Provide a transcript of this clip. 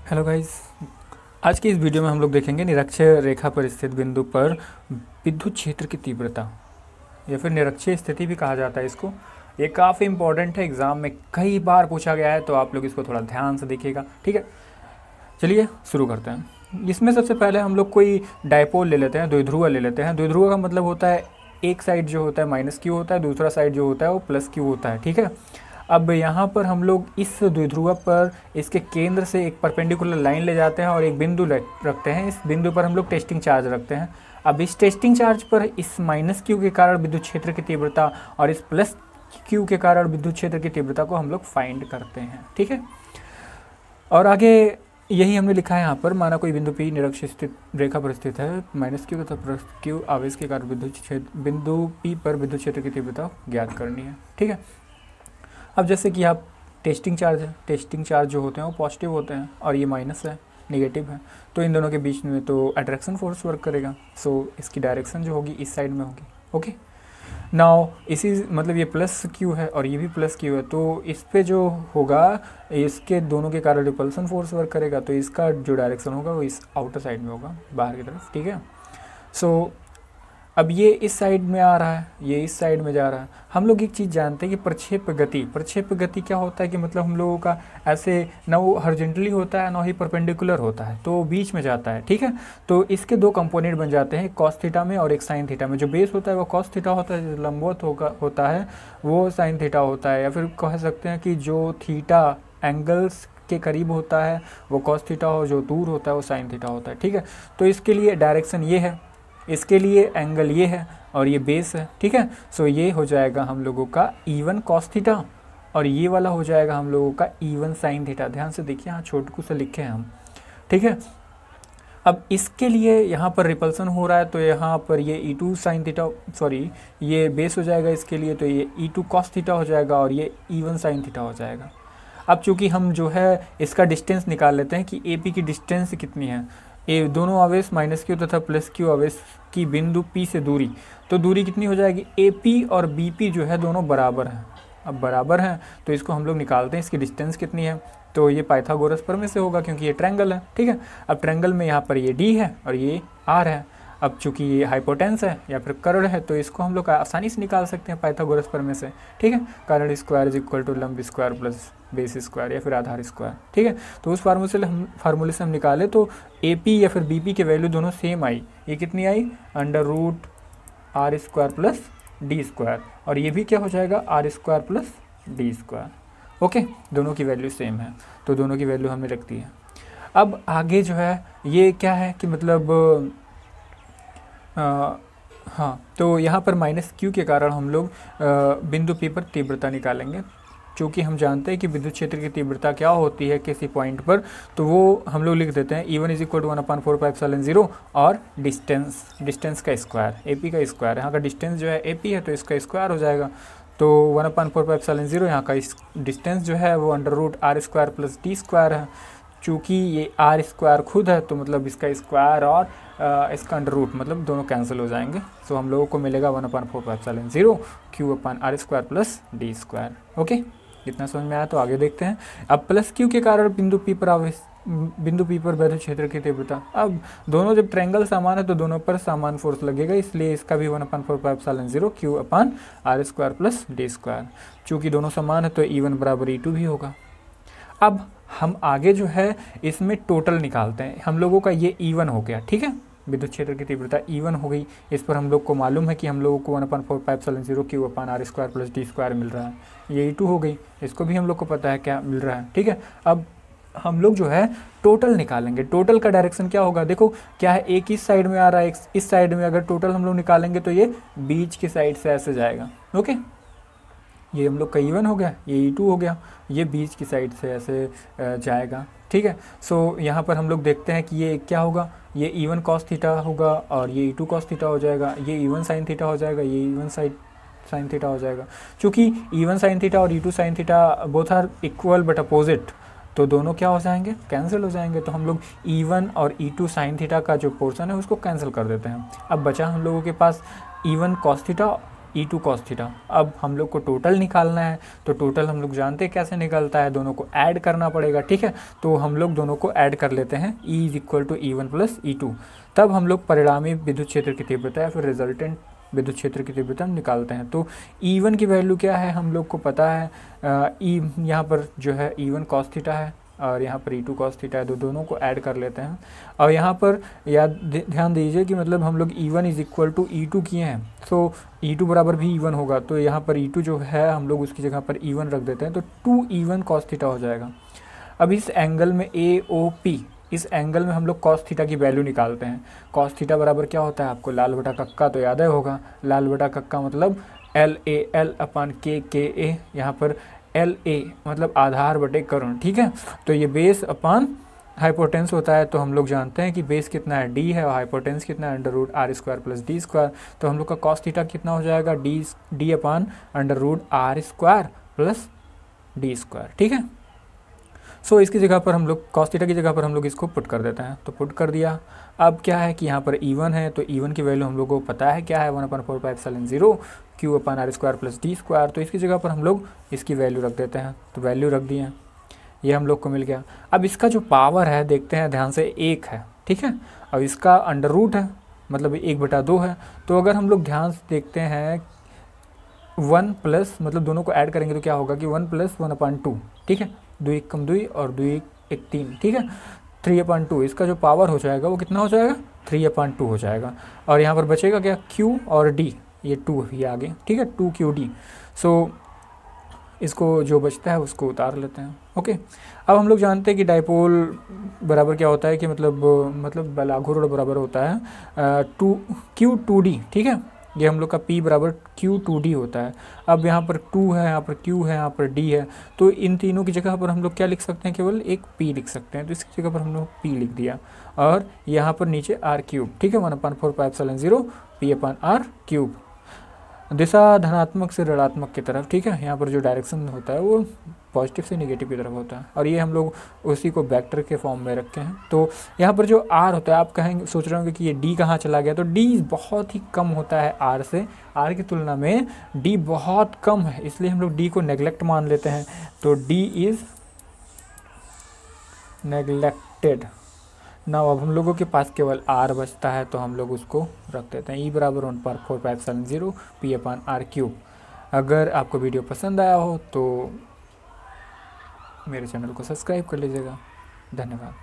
Hello guys. आज की इस वीडियो में हम लोग देखेंगे निरक्षीय रेखा पर स्थित बिंदु पर विद्युत क्षेत्र की तीव्रता या फिर निरक्षीय स्थिति भी कहा जाता है इसको। ये काफ़ी इंपॉर्टेंट है, एग्जाम में कई बार पूछा गया है, तो आप लोग इसको थोड़ा ध्यान से देखिएगा। ठीक है, चलिए शुरू करते हैं। इसमें सबसे पहले हम लोग कोई डायपोल ले लेते हैं, द्विध्रुव ले लेते हैं। द्विध्रुव का मतलब होता है एक साइड जो होता है माइनस क्यू होता है, दूसरा साइड जो होता है वो प्लस क्यू होता है। ठीक है, अब यहाँ पर हम लोग इस द्विध्रुव पर इसके केंद्र से एक परपेंडिकुलर लाइन ले जाते हैं और एक बिंदु रखते हैं। इस बिंदु पर हम लोग टेस्टिंग चार्ज रखते हैं। अब इस टेस्टिंग चार्ज पर इस माइनस क्यू के कारण विद्युत क्षेत्र की तीव्रता और इस प्लस क्यू के कारण विद्युत क्षेत्र की तीव्रता को हम लोग फाइंड करते हैं। ठीक है, और आगे यही हमने लिखा है यहाँ पर। माना कोई बिंदु P निरक्षीय स्थित रेखा पर स्थित है, माइनस क्यू तथा प्लस क्यू आवेश के कारण विद्युत क्षेत्र बिंदु P पर विद्युत क्षेत्र की तीव्रता ज्ञात करनी है। ठीक है, अब जैसे कि आप टेस्टिंग चार्ज जो होते हैं वो पॉजिटिव होते हैं और ये माइनस है, नेगेटिव है, तो इन दोनों के बीच में तो अट्रैक्शन फोर्स वर्क करेगा। सो इसकी डायरेक्शन जो होगी इस साइड में होगी। ओके, नाउ इसी मतलब ये प्लस क्यू है और ये भी प्लस क्यू है, तो इस पे जो होगा इसके दोनों के कारण रिपल्सन फोर्स वर्क करेगा, तो इसका जो डायरेक्शन होगा वो इस आउटर साइड में होगा, बाहर की तरफ। ठीक है, सो अब ये इस साइड में आ रहा है, ये इस साइड में जा रहा है। हम लोग एक चीज़ जानते हैं कि प्रक्षेप गति क्या होता है कि मतलब हम लोगों का ऐसे ना वो हॉरिजॉन्टली होता है ना ही परपेंडिकुलर होता है, तो बीच में जाता है। ठीक है, तो इसके दो कंपोनेंट बन जाते हैं, कॉस थीटा में और एक साइन थीटा में। जो बेस होता है वो कॉस थीटा होता है, जो लंबवत होता है वो साइन थीटा होता है, या फिर कह सकते हैं कि जो थीटा एंगल्स के करीब होता है वो कॉस थीटा हो, जो दूर होता है वो साइन थीटा होता है। ठीक है, तो इसके लिए डायरेक्शन ये है, इसके लिए एंगल ये है और ये बेस है। ठीक है, सो ये हो जाएगा हम लोगों का E1 cos थीटा और ये वाला हो जाएगा हम लोगों का E1 sin थीटा। ध्यान से देखिए, यहाँ छोटकू से लिखे हैं हम। ठीक है, अब इसके लिए यहाँ पर रिपल्सन हो रहा है, तो यहाँ पर ये E2 sin थीटा, सॉरी ये बेस हो जाएगा इसके लिए, तो ये E2 cos थीटा हो जाएगा और ये E1 sin थीटा हो जाएगा। अब चूंकि हम जो है इसका डिस्टेंस निकाल लेते हैं कि AP की डिस्टेंस कितनी है, ये दोनों आवेश माइनस क्यू तथा प्लस क्यू आवेश की बिंदु P से दूरी, तो दूरी कितनी हो जाएगी, AP और BP जो है दोनों बराबर हैं। अब बराबर हैं तो इसको हम लोग निकालते हैं, इसकी डिस्टेंस कितनी है, तो ये पाइथागोरस प्रमेय से होगा क्योंकि ये ट्रायंगल है। ठीक है, अब ट्रायंगल में यहाँ पर ये D है और ये R है। अब चूंकि ये हाइपोटेंस है या फिर कर्ण है, तो इसको हम लोग आसानी से निकाल सकते हैं पाइथागोरस प्रमेय से। ठीक है, कर्ण स्क्वायर इज इक्वल टू लंब स्क्वायर प्लस बेस स्क्वायर या फिर आधार स्क्वायर। ठीक है, तो उस फार्मूले से हम निकाले तो AP या फिर BP के वैल्यू दोनों सेम आई। ये कितनी आई, √R square plus D square, और ये भी क्या हो जाएगा, R square plus D square. Okay, दोनों की वैल्यू सेम है, तो दोनों की वैल्यू हमने रख दी है। अब आगे जो है ये क्या है कि मतलब हाँ, तो यहाँ पर माइनस क्यू के कारण हम लोग बिंदु P पर तीव्रता निकालेंगे। चूँकि हम जानते हैं कि विद्युत क्षेत्र की तीव्रता क्या होती है किसी पॉइंट पर, तो वो हम लोग लिख देते हैं E1 इज इक्वल टू 1/4πε0 और डिस्टेंस का स्क्वायर, AP का स्क्वायर। यहाँ का डिस्टेंस जो है AP है तो इसका स्क्वायर हो जाएगा, तो 1/4πε0 यहाँ का डिस्टेंस जो है वो √R square plus D square है। चूँकि ये R स्क्वायर खुद है तो मतलब इसका स्क्वायर और इसका अंडर रूट मतलब दोनों कैंसिल हो जाएंगे, सो हम लोगों को मिलेगा 1/4πε0 Q/R square plus D square. Okay, इतना समझ में आया, तो आगे देखते हैं। अब प्लस Q के कारण बिंदु P पर विद्युत क्षेत्र की तीव्रता। अब दोनों जब ट्रायंगल समान है तो दोनों पर समान फोर्स लगेगा, इसलिए इसका भी 1/4πε0 Q/R square plus D square. चूँकि दोनों समान है तो E1 बराबर E2 भी होगा। अब हम आगे जो है इसमें टोटल निकालते हैं। हम लोगों का ये E1 हो गया। ठीक है, विद्युत क्षेत्र की तीव्रता E1 हो गई। इस पर हम लोग को मालूम है कि हम लोगों को 1/4πε0 Q/R square plus D square मिल रहा है। ये E2 हो गई, इसको भी हम लोग को पता है क्या मिल रहा है। ठीक है, अब हम लोग जो है टोटल निकालेंगे। टोटल का डायरेक्शन क्या होगा, देखो क्या है, एक इस साइड में आ रहा है, एक इस साइड में। अगर टोटल हम लोग निकालेंगे तो ये बीच की साइड से ऐसे जाएगा। ओके, ये हम लोग का E1 हो गया, ये E2 हो गया, ये बीच की साइड से ऐसे जाएगा। ठीक है, सो यहाँ पर हम लोग देखते हैं कि ये क्या होगा, ये E1 cos थीटा होगा और ये E2 cos थीटा हो जाएगा, ये E1 sin थीटा हो जाएगा, ये E1 sin थीटा हो जाएगा। चूँकि E1 sin थीटा और E2 sin theta both are equal but opposite, तो दोनों क्या हो जाएंगे, कैंसिल हो जाएंगे। तो हम लोग E1 और E2 sin थीटा का जो पोर्शन है उसको कैंसिल कर देते हैं। अब बचा हम लोगों के पास E1 cos theta E2 cos theta. अब हम लोग को टोटल निकालना है, तो टोटल हम लोग जानते हैं कैसे निकलता है, दोनों को ऐड करना पड़ेगा, ठीक है। तो हम लोग दोनों को ऐड कर लेते हैं, E is equal to E1 plus E2। तब हम लोग परिणामी विद्युत क्षेत्र की तीव्रता या फिर रिजल्टेंट विद्युत क्षेत्र की तीव्रता निकालते हैं। तो E1 की वैल्यू क्या है हम लोग को पता है, यहाँ पर जो है E1 cos थीटा है और यहाँ पर E2 cos थीटा है, तो दोनों को ऐड कर लेते हैं। और यहाँ पर ध्यान दीजिए कि मतलब हम लोग E1 is equal to E2 किए हैं, तो E2 बराबर भी E1 होगा, तो यहाँ पर E2 जो है हम लोग उसकी जगह पर E1 रख देते हैं, तो 2E1 cos थीटा हो जाएगा। अब इस एंगल में AOP, इस एंगल में हम लोग cos थीटा की वैल्यू निकालते हैं। cos थीटा बराबर क्या होता है, आपको लाल बटा कक्का तो याद ही होगा, लाल बटा कक्का मतलब LAL अपान KA, यहाँ पर LA मतलब आधार बटे कर्ण, ठीक है। तो ये बेस अपान हाइपोटेंस होता है, तो हम लोग जानते हैं कि बेस कितना है D है और हाइपोटेंस कितना है under root R square plus D square. तो हम लोग का cos थीटा कितना हो जाएगा, D upon under root R square plus D square, ठीक है। सो इसकी जगह पर हम लोग cos थीटा की जगह पर हम लोग इसको पुट कर देते हैं, तो पुट कर दिया। अब क्या है कि यहाँ पर E1 है, तो E1 की वैल्यू हम लोग को पता है क्या है, 1/4πε0 Q अपान R square plus D square. तो इसकी जगह पर हम लोग इसकी वैल्यू रख देते हैं, तो वैल्यू रख दिए, ये हम लोग को मिल गया। अब इसका जो पावर है देखते हैं ध्यान से, 1 है, ठीक है। अब इसका अंडर रूट है, मतलब 1/2 है। तो अगर हम लोग ध्यान से देखते हैं 1 प्लस, मतलब दोनों को ऐड करेंगे तो क्या होगा कि 1 + 1/2, ठीक है। 2 1 कम 2 और 2 1 3, ठीक है। 3/2 इसका जो पावर हो जाएगा वो कितना हो जाएगा, 3/2 हो जाएगा। और यहाँ पर बचेगा क्या, Q और D, ये 2 ही आगे, ठीक है, 2QD। सो इसको जो बचता है उसको उतार लेते हैं, ओके। अब हम लोग जानते हैं कि डाइपोल बराबर क्या होता है कि मतलब बेलागुर बराबर होता है Q2D, ठीक है। ये हम लोग का P बराबर Q2D होता है। अब यहाँ पर 2 है, यहाँ पर Q है, यहाँ पर D है, तो इन तीनों की जगह पर हम लोग क्या लिख सकते हैं, केवल एक P लिख सकते हैं, तो इसकी जगह पर हम लोग P लिख दिया। और यहाँ पर नीचे R3, ठीक है, 1/4πε0 P/R3। दिशा धनात्मक से ऋणात्मक की तरफ, ठीक है। यहाँ पर जो डायरेक्शन होता है वो पॉजिटिव से नेगेटिव की तरफ होता है, और ये हम लोग उसी को वेक्टर के फॉर्म में रखे हैं। तो यहाँ पर जो R होता है, आप कहेंगे, सोच रहे होंगे कि ये D कहाँ चला गया, तो D बहुत ही कम होता है R से, R की तुलना में D बहुत कम है, इसलिए हम लोग D को नेगलेक्ट मान लेते हैं। तो D इज़ नेगलेक्टेड। ना अब हम लोगों के पास केवल R बचता है, तो हम लोग उसको रख देते हैं, E बराबर 1/4πε0 P/R3। अगर आपको वीडियो पसंद आया हो तो मेरे चैनल को सब्सक्राइब कर लीजिएगा। धन्यवाद।